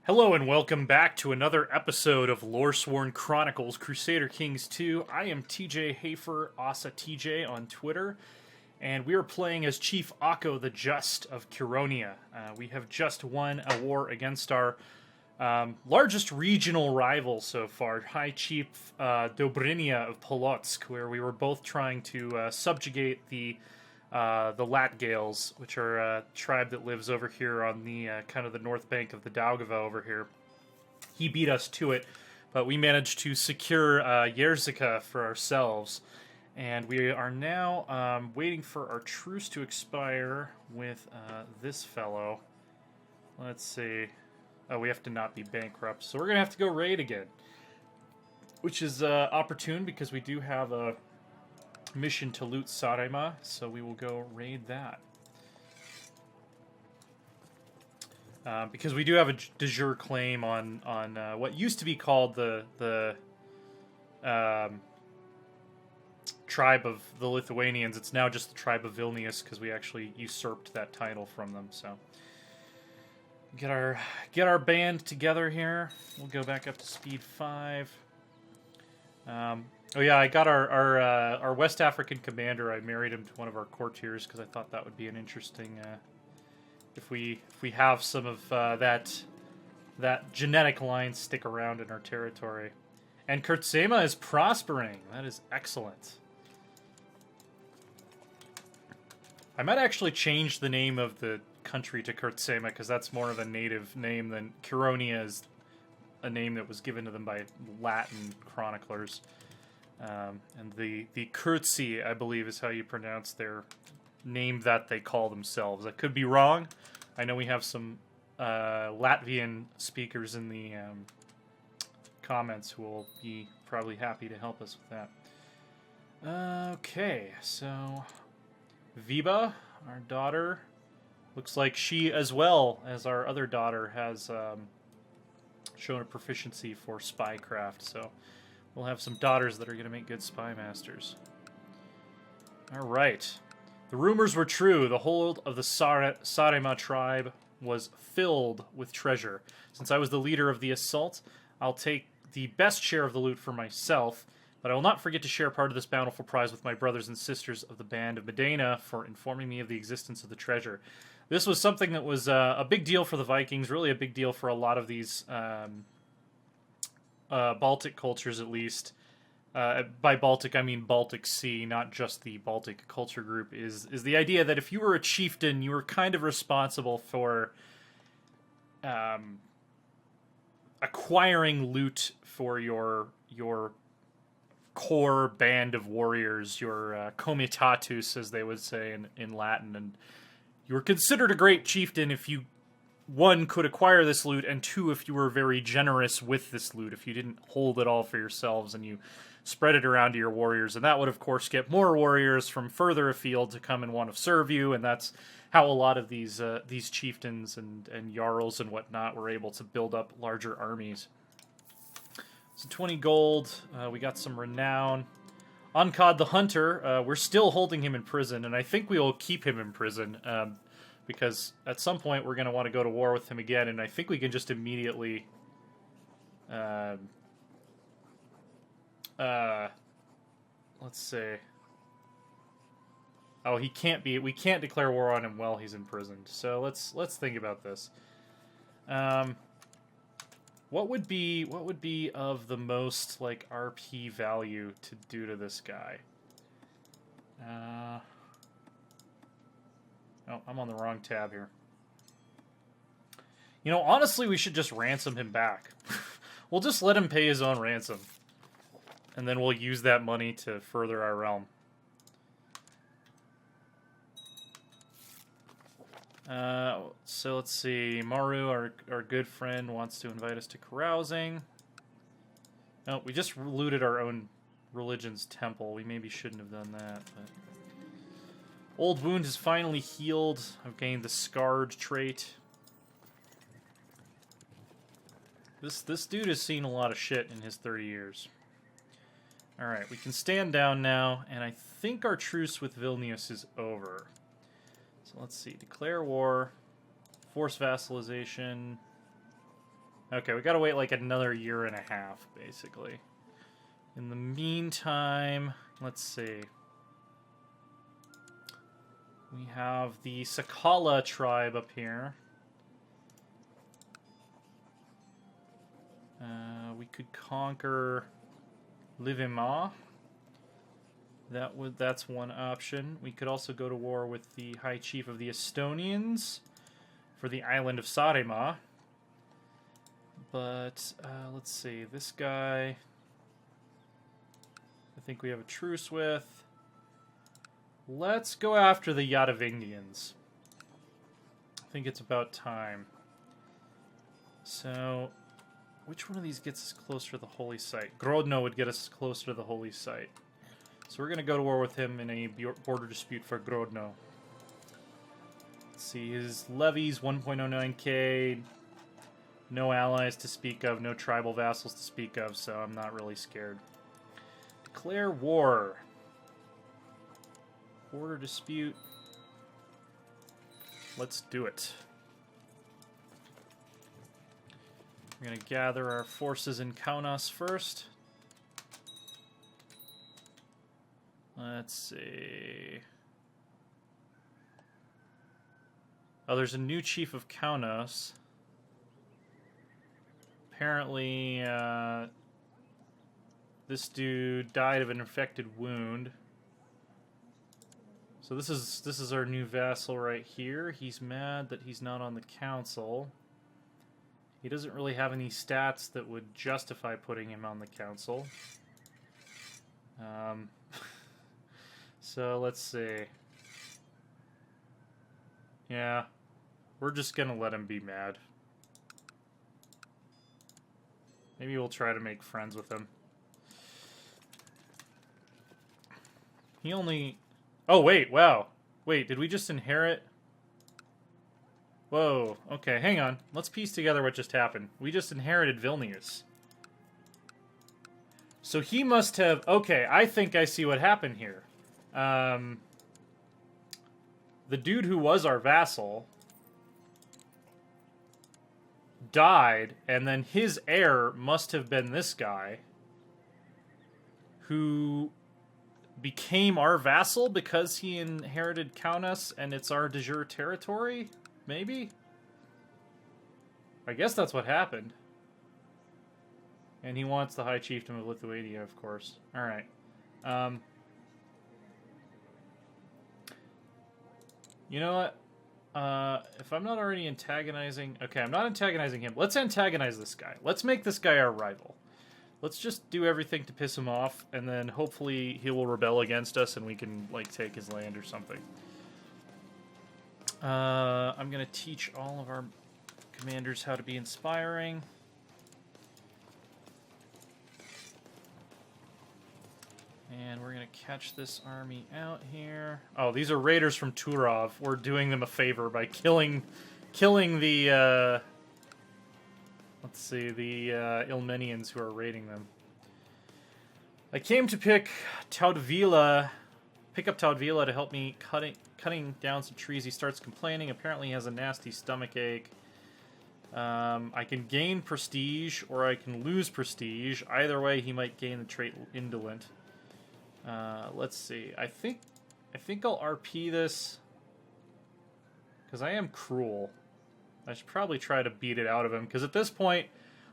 Hello and welcome back to another episode of Loresworn Chronicles, Crusader Kings II. I am TJ Hafer, Asa TJ on Twitter, and we are playing as Chief Akko the Just of Curonia. We have just won a war against our largest regional rival so far, High Chief Dobrynia of Polotsk, where we were both trying to subjugate the Latgales, which are a tribe that lives over here on the kind of the north bank of the Daugava over here. He beat us to it, but we managed to secure Yerzika for ourselves. And we are now waiting for our truce to expire with this fellow. Let's see. Oh, we have to not be bankrupt, so we're going to have to go raid again. Which is opportune because we do have a mission to loot Sarema, so we will go raid that. Because we do have a de jure claim on what used to be called the tribe of the Lithuanians. It's now just the tribe of Vilnius because we actually usurped that title from them. So get our band together here. We'll go back up to speed 5. Oh yeah, I got our West African commander. I married him to one of our courtiers because I thought that would be an interesting. If we have some of that genetic line stick around in our territory, and Kurtsema is prospering. That is excellent. I might actually change the name of the country to Kurtsema because that's more of a native name than Curonia is a name that was given to them by Latin chroniclers. And the Kurtzi, I believe, is how you pronounce their name that they call themselves. I could be wrong. I know we have some Latvian speakers in the comments who will be probably happy to help us with that. Okay, so Viba, our daughter, looks like she, as well as our other daughter, has shown a proficiency for spycraft, so we'll have some daughters that are going to make good spy masters. Alright. The rumors were true. The hold of the Sarema tribe was filled with treasure. Since I was the leader of the assault, I'll take the best share of the loot for myself, but I will not forget to share part of this bountiful prize with my brothers and sisters of the Band of Medina for informing me of the existence of the treasure. This was something that was a big deal for the Vikings, really a big deal for a lot of these Baltic cultures, at least. By Baltic, I mean Baltic Sea, not just the Baltic culture group, is the idea that if you were a chieftain, you were kind of responsible for acquiring loot for your core band of warriors, your comitatus, as they would say in Latin, and you were considered a great chieftain if you, 1, could acquire this loot, and 2, if you were very generous with this loot, if you didn't hold it all for yourselves and you spread it around to your warriors. And that would, of course, get more warriors from further afield to come and want to serve you, and that's how a lot of these chieftains and jarls and whatnot were able to build up larger armies. So 20 gold, we got some renown. Ankad the Hunter, we're still holding him in prison, and I think we will keep him in prison, because at some point we're going to want to go to war with him again, and I think we can just immediately let's see. Oh, he can't be. We can't declare war on him while he's imprisoned. So let's think about this. What would be of the most like RP value to do to this guy? Oh, I'm on the wrong tab here. You know, honestly, we should just ransom him back. We'll just let him pay his own ransom. And then we'll use that money to further our realm. So let's see. Maru, our good friend, wants to invite us to carousing. No, we just looted our own religion's temple. We maybe shouldn't have done that, but... Old wound is finally healed. I've gained the scarred trait. This dude has seen a lot of shit in his 30 years. Alright, we can stand down now, and I think our truce with Vilnius is over. So let's see. Declare war. Force vassalization. Okay, we gotta wait like another year and a half, basically. In the meantime, let's see. We have the Sakala tribe up here. We could conquer Livima. That's one option. We could also go to war with the High Chief of the Estonians for the island of Saaremaa. But let's see, this guy I think we have a truce with. Let's go after the Yadavingians. I think it's about time. So, which one of these gets us closer to the holy site? Grodno would get us closer to the holy site. So we're going to go to war with him in a border dispute for Grodno. Let's see, his levies, 1.09k. No allies to speak of, no tribal vassals to speak of, so I'm not really scared. Declare war. Border dispute. Let's do it. We're going to gather our forces in Kaunas first. Let's see. Oh, there's a new chief of Kaunas. Apparently, this dude died of an infected wound. So this is our new vassal right here. He's mad that he's not on the council. He doesn't really have any stats that would justify putting him on the council. So let's see. Yeah, we're just gonna let him be mad. Maybe we'll try to make friends with him. He only... Oh, wait, wow. Wait, did we just inherit? Whoa, okay, hang on. Let's piece together what just happened. We just inherited Vilnius. So he must have... Okay, I think I see what happened here. The dude who was our vassal died, and then his heir must have been this guy who became our vassal because he inherited Kaunas and it's our de jure territory? Maybe? I guess that's what happened. And he wants the High Chiefdom of Lithuania, of course. Alright. You know what? If I'm not already antagonizing... Okay, I'm not antagonizing him. Let's antagonize this guy. Let's make this guy our rival. Let's just do everything to piss him off, and then hopefully he will rebel against us and we can, like, take his land or something. I'm going to teach all of our commanders how to be inspiring. And we're going to catch this army out here. Oh, these are raiders from Turov. We're doing them a favor by killing the, let's see, the Ilmenians who are raiding them. I came to pick up Taudvila to help me cutting down some trees. He starts complaining. Apparently he has a nasty stomach ache. I can gain prestige, or I can lose prestige. Either way, he might gain the trait indolent. Let's see. I think I'll RP this because I am cruel. I should probably try to beat it out of him because at this point,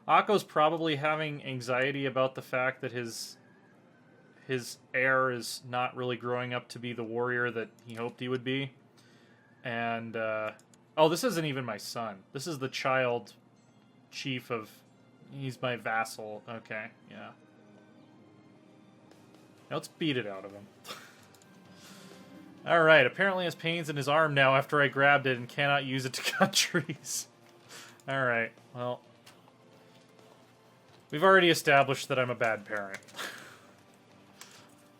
Akko's probably having anxiety about the fact that his heir is not really growing up to be the warrior that he hoped he would be. And oh, this isn't even my son. This is the child chief of. He's my vassal. Okay, yeah. Now let's beat it out of him. Alright, apparently has pains in his arm now after I grabbed it and cannot use it to cut trees. Alright, well. We've already established that I'm a bad parent.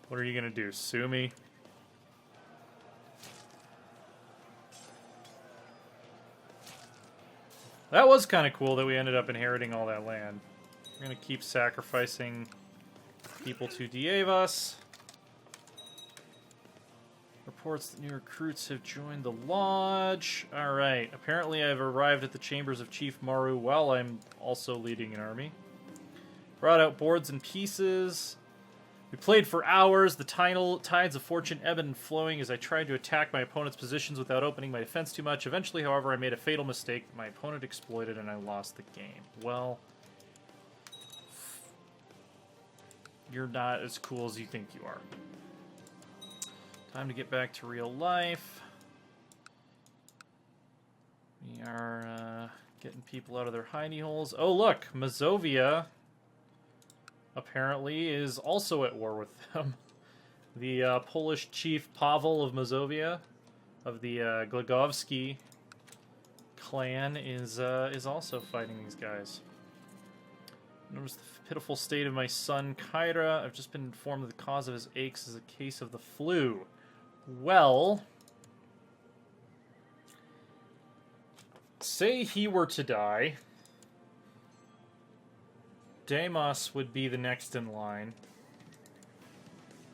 What are you gonna do, sue me? That was kind of cool that we ended up inheriting all that land. We're gonna keep sacrificing people to Dievas. Reports that new recruits have joined the lodge. Alright, apparently I've arrived at the chambers of Chief Maru while I'm also leading an army. Brought out boards and pieces. We played for hours. The tides of fortune ebbed and flowing as I tried to attack my opponent's positions without opening my defense too much. Eventually, however, I made a fatal mistake that my opponent exploited and I lost the game. Well, you're not as cool as you think you are. Time to get back to real life. We are getting people out of their hidey holes. Oh, look! Mazovia apparently is also at war with them. The Polish chief Pavel of Mazovia, of the Glogowski clan, is also fighting these guys. Notice the pitiful state of my son Kyra. I've just been informed that the cause of his aches is a case of the flu. Well, say he were to die, Deimos would be the next in line,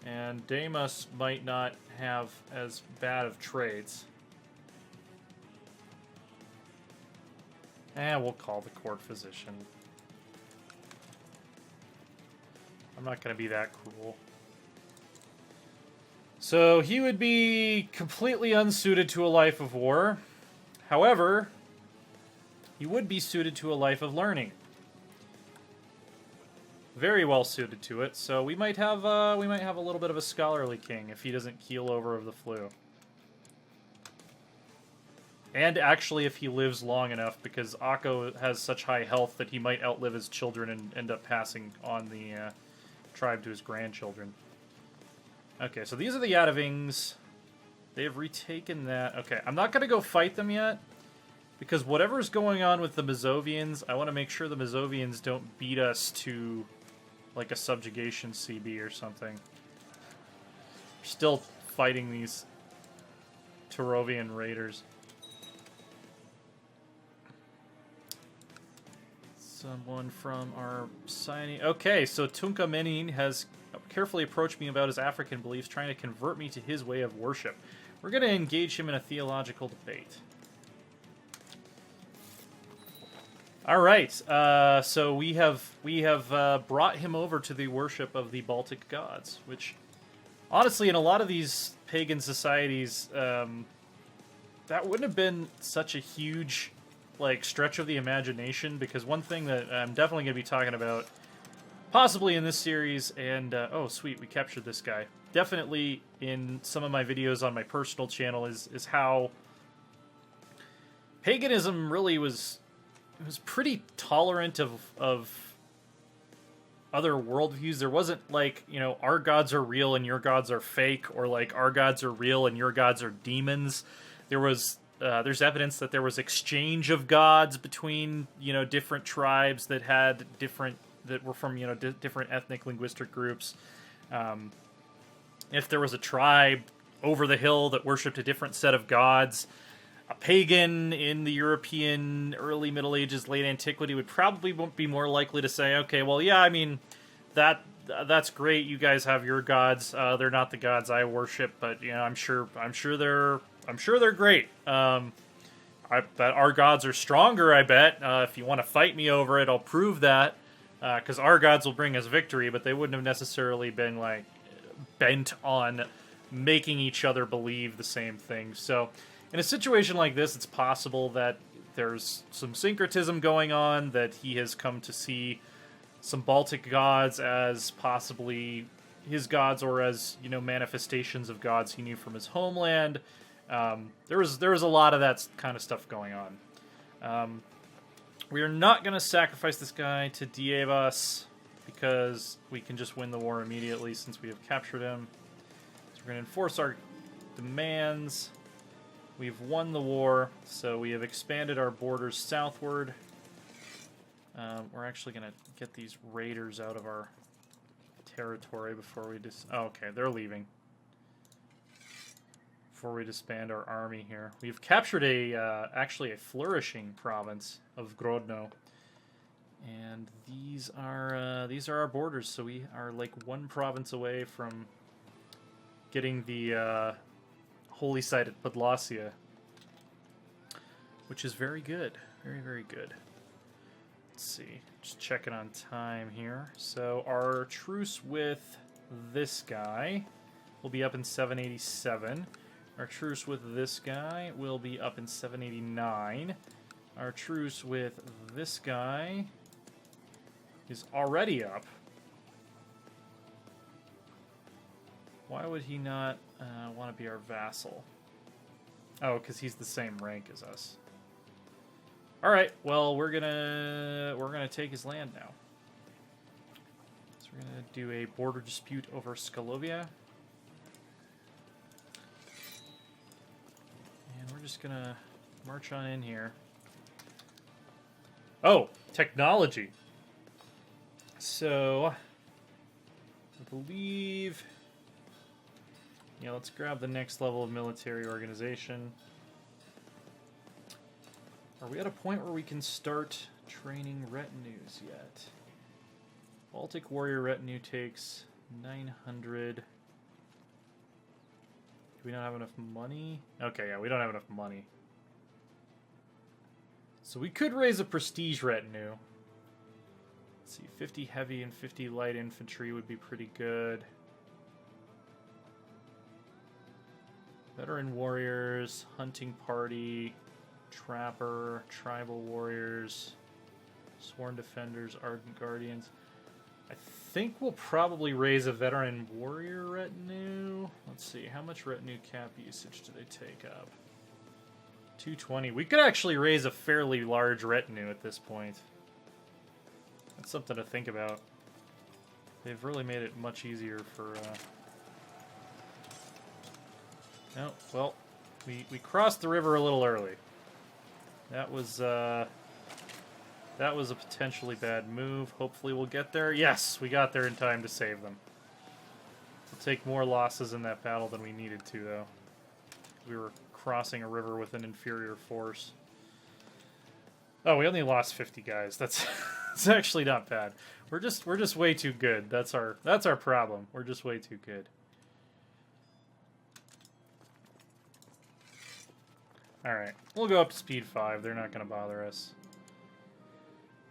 and Deimos might not have as bad of traits. We'll call the court physician. I'm not going to be that cruel. So he would be completely unsuited to a life of war. However, he would be suited to a life of learning. Very well suited to it. So we might have a little bit of a scholarly king if he doesn't keel over of the flu. And actually, if he lives long enough, because Akko has such high health that he might outlive his children and end up passing on the tribe to his grandchildren. Okay, so these are the Yadavings. They have retaken that. Okay, I'm not going to go fight them yet, because whatever's going on with the Mazovians, I want to make sure the Mazovians don't beat us to, like, a subjugation CB or something. We're still fighting these Turovian raiders. Someone from our signing. Okay, so Tunka Menin has carefully approached me about his African beliefs, trying to convert me to his way of worship. We're going to engage him in a theological debate. All right, so we have brought him over to the worship of the Baltic gods, which, honestly, in a lot of these pagan societies, that wouldn't have been such a huge, like, stretch of the imagination, because one thing that I'm definitely going to be talking about, possibly in this series, and, oh, sweet, we captured this guy. Definitely in some of my videos on my personal channel is how paganism really was pretty tolerant of other worldviews. There wasn't, like, you know, our gods are real and your gods are fake, or, like, our gods are real and your gods are demons. There was... there's evidence that there was exchange of gods between, you know, different tribes that had that were from, you know, different ethnic linguistic groups. If there was a tribe over the hill that worshipped a different set of gods, a pagan in the European early Middle Ages, late antiquity would probably be more likely to say, okay, well, yeah, I mean, that's great. You guys have your gods. They're not the gods I worship, but, you know, I'm sure they're great. I bet our gods are stronger, I bet. If you want to fight me over it, I'll prove that. Because our gods will bring us victory, but they wouldn't have necessarily been, like, bent on making each other believe the same thing. So, in a situation like this, it's possible that there's some syncretism going on, that he has come to see some Baltic gods as possibly his gods, or as, you know, manifestations of gods he knew from his homeland. There was a lot of that kind of stuff going on. We are not going to sacrifice this guy to Dievas, because we can just win the war immediately since we have captured him. So we're going to enforce our demands. We've won the war, so we have expanded our borders southward. We're actually going to get these raiders out of our territory before we oh, okay, they're leaving. Before we disband our army here. We've captured actually a flourishing province of Grodno. And these are our borders, so we are like one province away from getting the holy site at Podlasia, which is very good. Very, very good. Let's see. Just checking on time here. So our truce with this guy will be up in 787. Our truce with this guy will be up in 789. Our truce with this guy is already up. Why would he not want to be our vassal? Oh, because he's the same rank as us. All right. Well, we're gonna take his land now. So we're gonna do a border dispute over Skolovia, and we're just gonna march on in here. Oh, technology. So I believe. Yeah, let's grab the next level of military organization. Are we at a point where we can start training retinues yet? Baltic warrior retinue takes 900. Do we not have enough money? Okay, yeah, we don't have enough money. So we could raise a prestige retinue. Let's see, 50 heavy and 50 light infantry would be pretty good. Veteran warriors, hunting party, trapper, tribal warriors, sworn defenders, ardent guardians. I think we'll probably raise a veteran warrior retinue. Let's see, how much retinue cap usage do they take up? 220. We could actually raise a fairly large retinue at this point. That's something to think about. They've really made it much easier for... Oh, well, we crossed the river a little early. That was a potentially bad move. Hopefully we'll get there. Yes, we got there in time to save them. We'll take more losses in that battle than we needed to, though. We were crossing a river with an inferior force. Oh, we only lost 50 guys. That's it's actually not bad. We're just way too good. That's our problem. We're just way too good. Alright, we'll go up to speed 5. They're not going to bother us.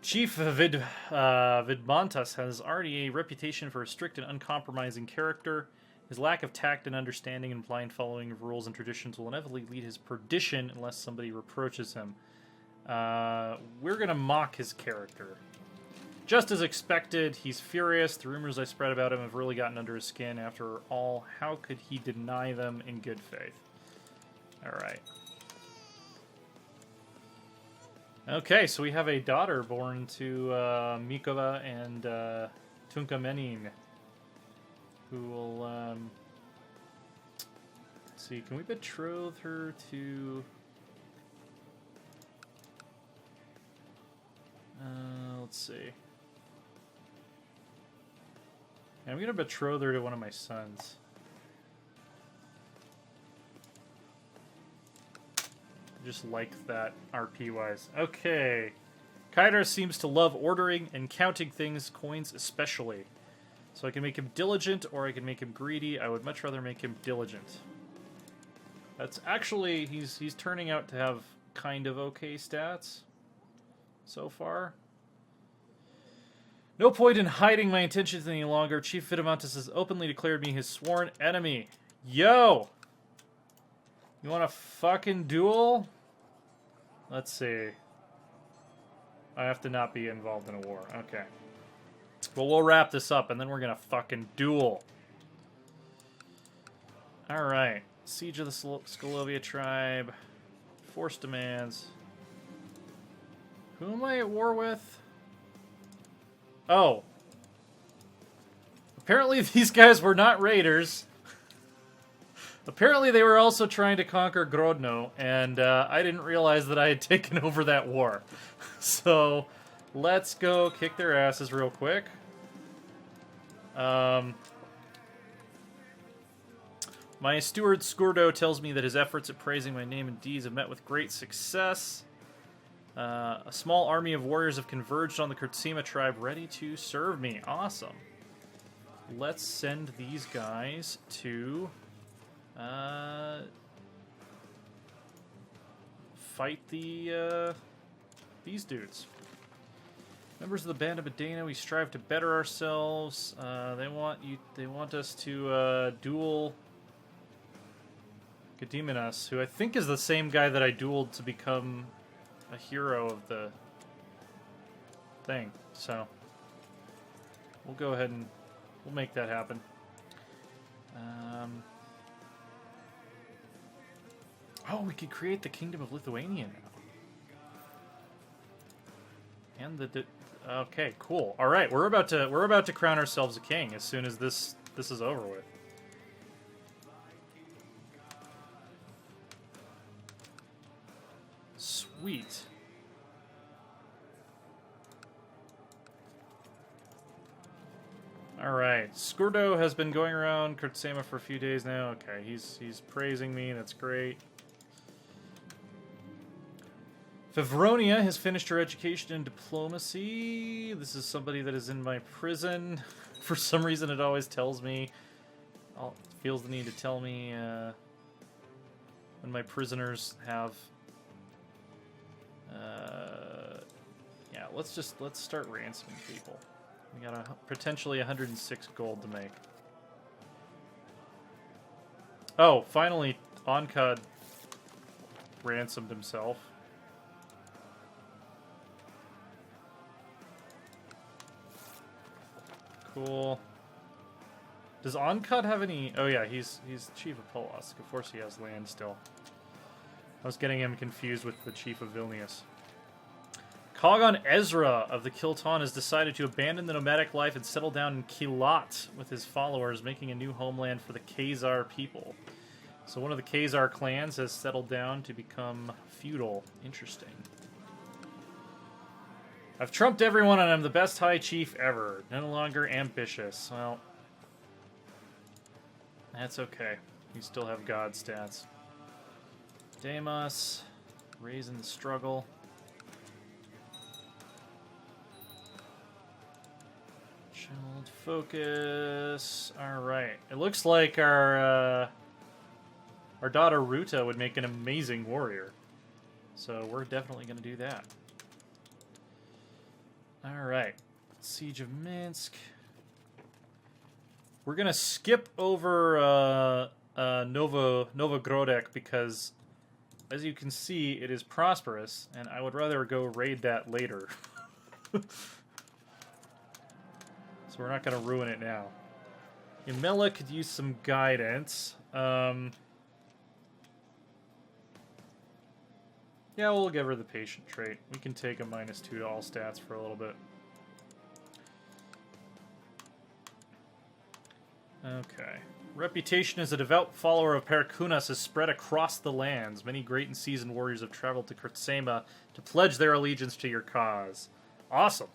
Chief Vidmontas has already a reputation for a strict and uncompromising character. His lack of tact and understanding and blind following of rules and traditions will inevitably lead his perdition unless somebody reproaches him. We're going to mock his character. Just as expected, he's furious. The rumors I spread about him have really gotten under his skin. After all, how could he deny them in good faith? Alright. Okay, so we have a daughter born to Mikova and Tunka Menin, who will, let's see, can we betroth her to, let's see. I'm going to betroth her to one of my sons. Just like that RP-wise. Okay. Kaider seems to love ordering and counting things, coins especially. So I can make him diligent or I can make him greedy. I would much rather make him diligent. That's actually, he's turning out to have kind of okay stats so far. No point in hiding my intentions any longer. Chief Vidamantis has openly declared me his sworn enemy. Yo! You want a fucking duel? Let's see. I have to not be involved in a war. Okay. Well, we'll wrap this up, and then we're gonna fucking duel. Alright. Siege of the Skolovia tribe. Force demands. Who am I at war with? Oh. Apparently these guys were not raiders. Apparently they were also trying to conquer Grodno, and I didn't realize that I had taken over that war. So, let's go kick their asses real quick. My steward Skurdo tells me that his efforts at praising my name and deeds have met with great success. A small army of warriors have converged on the Kurtsima tribe, ready to serve me. Awesome. Let's send these guys to fight the these dudes. Members of the Band of Medena, we strive to better ourselves. They want us to duel Gadaemenos, who I think is the same guy that I dueled to become a hero of the thing. So we'll go ahead and we'll make that happen. Oh, we could create the Kingdom of Lithuania now. And the okay, cool. All right, we're about to crown ourselves a king as soon as this is over with. Sweet. All right, Skurdo has been going around Kurtsema for a few days now. Okay, he's praising me. That's great. Favronia has finished her education in diplomacy. This is somebody that is in my prison. For some reason, it always tells me, feels the need to tell me when my prisoners have. Yeah, let's start ransoming people. We got potentially 106 gold to make. Oh, finally, Onkad ransomed himself. Cool. Does Onkad have any... Oh yeah, he's Chief of Polosk. Of course he has land still. I was getting him confused with the Chief of Vilnius. Kogon Ezra of the Kiltan has decided to abandon the nomadic life and settle down in Kilat with his followers, making a new homeland for the Khazar people. So one of the Khazar clans has settled down to become feudal. Interesting. I've trumped everyone and I'm the best High Chief ever. No longer ambitious. Well, that's okay. We still have God stats. Deimos, raising the struggle. Chilled focus. Alright. It looks like our daughter Ruta would make an amazing warrior. So we're definitely going to do that. Alright. Siege of Minsk. We're going to skip over Novogrodek because, as you can see, it is prosperous, and I would rather go raid that later. So we're not going to ruin it now. Yamela could use some guidance. Yeah, we'll give her the patient trait. We can take a -2 to all stats for a little bit. Okay. Reputation as a devout follower of Perkunas is spread across the lands. Many great and seasoned warriors have traveled to Kurtsema to pledge their allegiance to your cause. Awesome.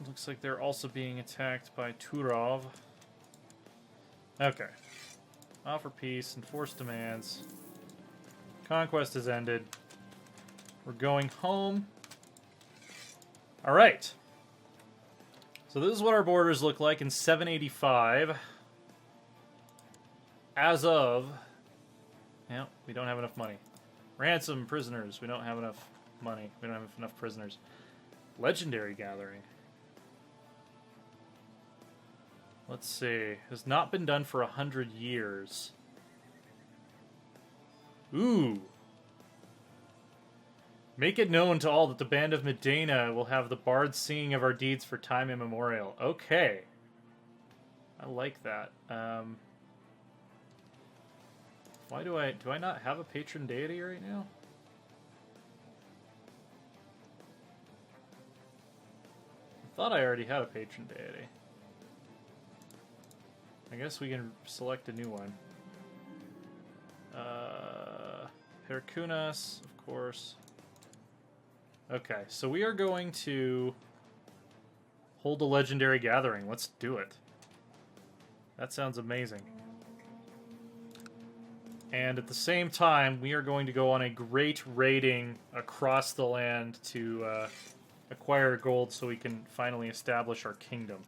Looks like they're also being attacked by Turov. Okay. Offer peace, enforce demands. Conquest has ended. We're going home. Alright. So this is what our borders look like in 785. As of... Yeah, we don't have enough money. Ransom prisoners. We don't have enough money. We don't have enough prisoners. Legendary gathering. Let's see. Has not been done for 100 years. Ooh. Make it known to all that the Band of Medena will have the bards singing of our deeds for time immemorial. Okay. I like that. Why do I not have a patron deity right now? I thought I already had a patron deity. I guess we can select a new one. Perkunas, of course. Okay, so we are going to hold a legendary gathering. Let's do it. That sounds amazing. And at the same time, we are going to go on a great raiding across the land to acquire gold so we can finally establish our kingdom.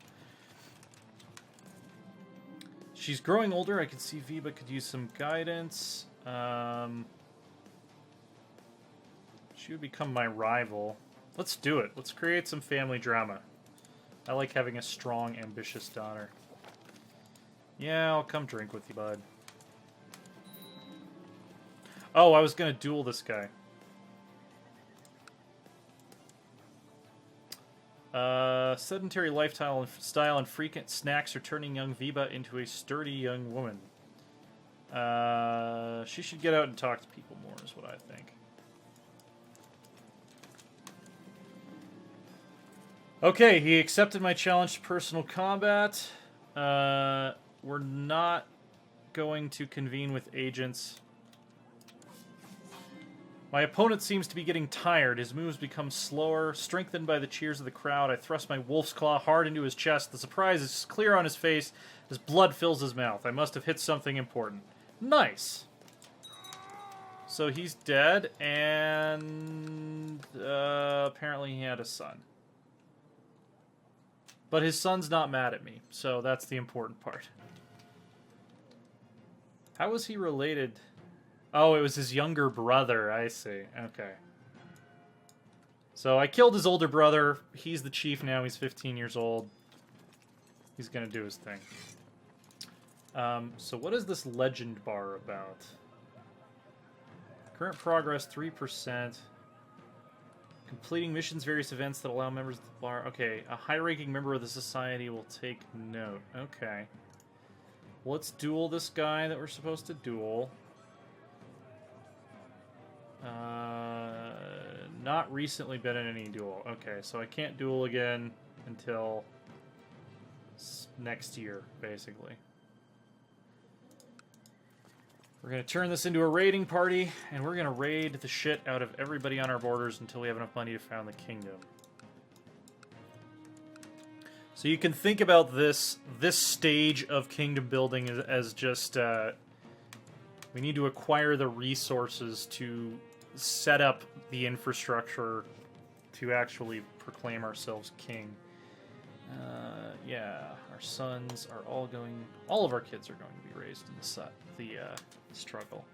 She's growing older. I can see Viba could use some guidance. She would become my rival. Let's do it. Let's create some family drama. I like having a strong, ambitious daughter. Yeah, I'll come drink with you, bud. Oh, I was going to duel this guy. Sedentary lifestyle and frequent snacks are turning young Viba into a sturdy young woman. She should get out and talk to people more, is what I think. Okay, he accepted my challenge to personal combat. We're not going to convene with agents. My opponent seems to be getting tired. His moves become slower. Strengthened by the cheers of the crowd, I thrust my wolf's claw hard into his chest. The surprise is clear on his face as blood fills his mouth. I must have hit something important. Nice! So he's dead, and apparently he had a son. But his son's not mad at me, so that's the important part. How was he related? Oh, it was his younger brother, I see. Okay. So I killed his older brother. He's the chief now. He's 15 years old. He's going to do his thing. So what is this legend bar about? Current progress, 3%. Completing missions, various events that allow members of the bar. Okay, a high-ranking member of the society will take note. Okay. Let's duel this guy that we're supposed to duel. Not recently been in any duel. Okay, so I can't duel again until next year, basically. We're going to turn this into a raiding party, and we're going to raid the shit out of everybody on our borders until we have enough money to found the kingdom. So you can think about this stage of kingdom building as just... we need to acquire the resources to set up the infrastructure to actually proclaim ourselves king. Yeah, our sons are all going... All of our kids are going to be raised in the struggle.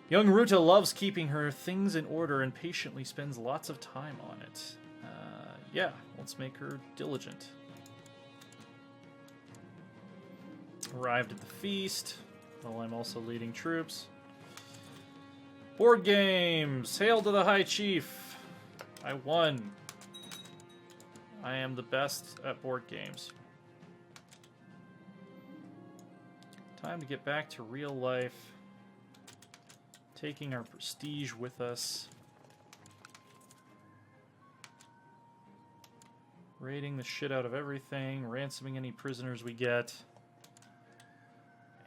Young Ruta loves keeping her things in order and patiently spends lots of time on it. Yeah, let's make her diligent. Arrived at the feast, while I'm also leading troops. Board games! Hail to the High Chief! I won. I am the best at board games. Time to get back to real life. Taking our prestige with us. Raiding the shit out of everything. Ransoming any prisoners we get.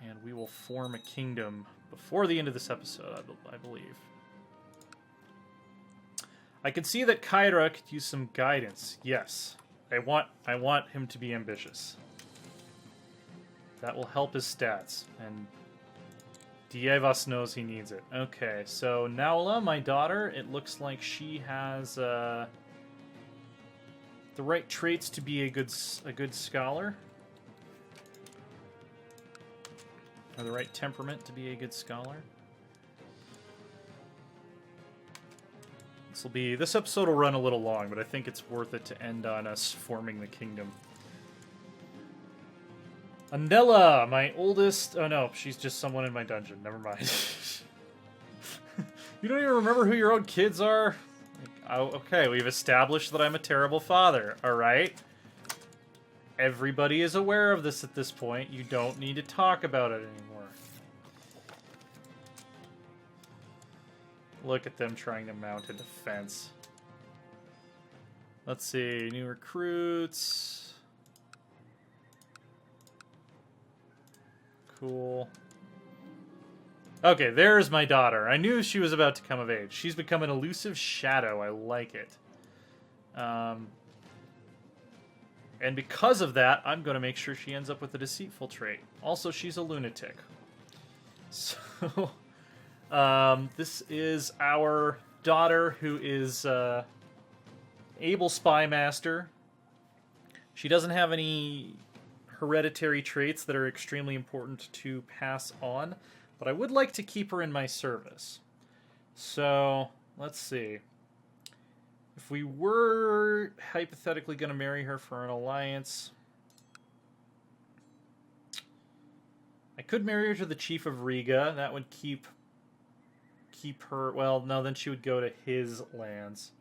And we will form a kingdom before the end of this episode, I believe. I can see that Kyra could use some guidance. Yes. I want him to be ambitious. That will help his stats. And Dievas knows he needs it. Okay, so Naula, my daughter, it looks like she has the right traits to be a good scholar. Or the right temperament to be a good scholar. This episode will run a little long, but I think it's worth it to end on us forming the kingdom. Andella, my oldest... Oh no, she's just someone in my dungeon. Never mind. You don't even remember who your own kids are? Oh, okay, we've established that I'm a terrible father, alright? Everybody is aware of this at this point. You don't need to talk about it anymore. Look at them trying to mount a defense. Let's see, new recruits. Cool. Okay, there's my daughter. I knew she was about to come of age. She's become an elusive shadow. I like it. And because of that, I'm going to make sure she ends up with a deceitful trait. Also, she's a lunatic. So, this is our daughter who is able spy master. She doesn't have any... hereditary traits that are extremely important to pass on, but I would like to keep her in my service. So, let's see. If we were hypothetically going to marry her for an alliance, I could marry her to the Chief of Riga. That would keep her... Well, no, then she would go to his lands.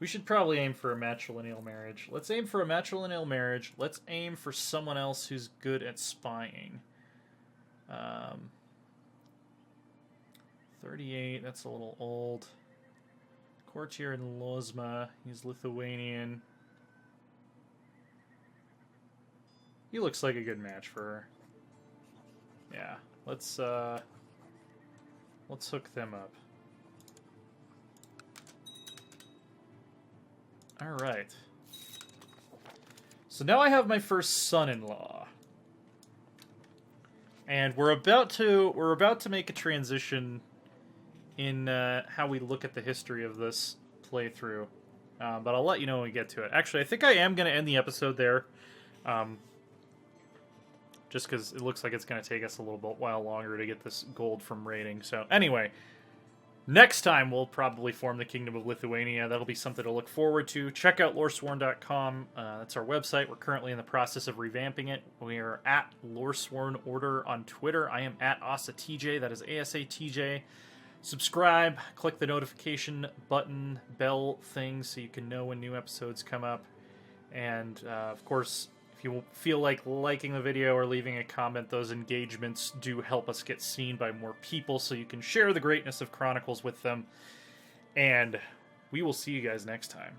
We should probably aim for a matrilineal marriage. Let's aim for a matrilineal marriage. Let's aim for someone else who's good at spying. 38, that's a little old. Courtier in Lozma, he's Lithuanian. He looks like a good match for her. Yeah, let's hook them up. All right. So now I have my first son-in-law, and we're about to make a transition in how we look at the history of this playthrough. But I'll let you know when we get to it. Actually, I think I am going to end the episode there. Just because it looks like it's going to take us a little while longer to get this gold from raiding. So anyway, next time we'll probably form the Kingdom of Lithuania. That'll be something to look forward to. Check out loresworn.com. That's our website. We're currently in the process of revamping it. We are at Loresworn Order on Twitter. I am at AsaTJ. That is ASATJ. Subscribe. Click the notification button, bell thing, so you can know when new episodes come up. And, of course, if you feel like liking the video or leaving a comment, those engagements do help us get seen by more people, so you can share the greatness of Chronicles with them. And we will see you guys next time.